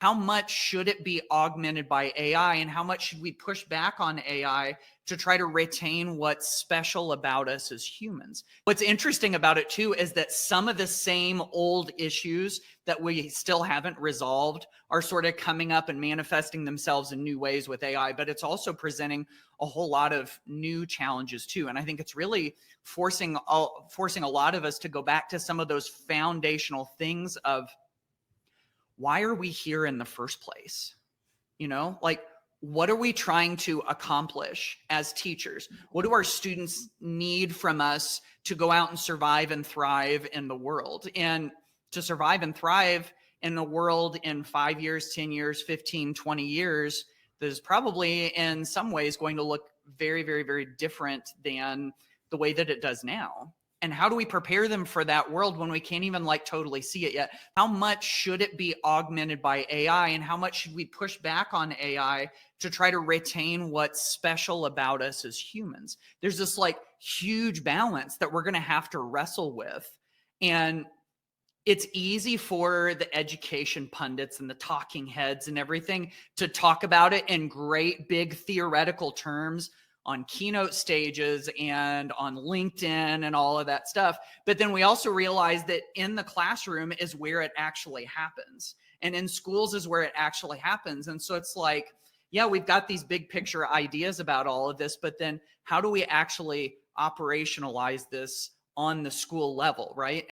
how much should it be augmented by AI, and how much should we push back on AI to try to retain what's special about us as humans? What's interesting about it too is that some of the same old issues that we still haven't resolved are sort of coming up and manifesting themselves in new ways with AI, but it's also presenting a whole lot of new challenges too. And I think it's really forcing a lot of us to go back to some of those foundational things of, why are we here in the first place? Like, what are we trying to accomplish as teachers? What do our students need from us to go out and survive and thrive in the world? And to survive and thrive in the world in 5 years, 10 years, 15, 20 years, that is probably in some ways going to look very, very, very different than the way that it does now. And how do we prepare them for that world when we can't even totally see it yet? How much should it be augmented by AI, and how much should we push back on AI to try to retain what's special about us as humans? There's this huge balance that we're going to have to wrestle with. And it's easy for the education pundits and the talking heads and everything to talk about it in great big theoretical terms on keynote stages and on LinkedIn and all of that stuff. But then we also realize that in the classroom is where it actually happens. And in schools is where it actually happens. And so it's yeah, we've got these big picture ideas about all of this, but then how do we actually operationalize this on the school level, right?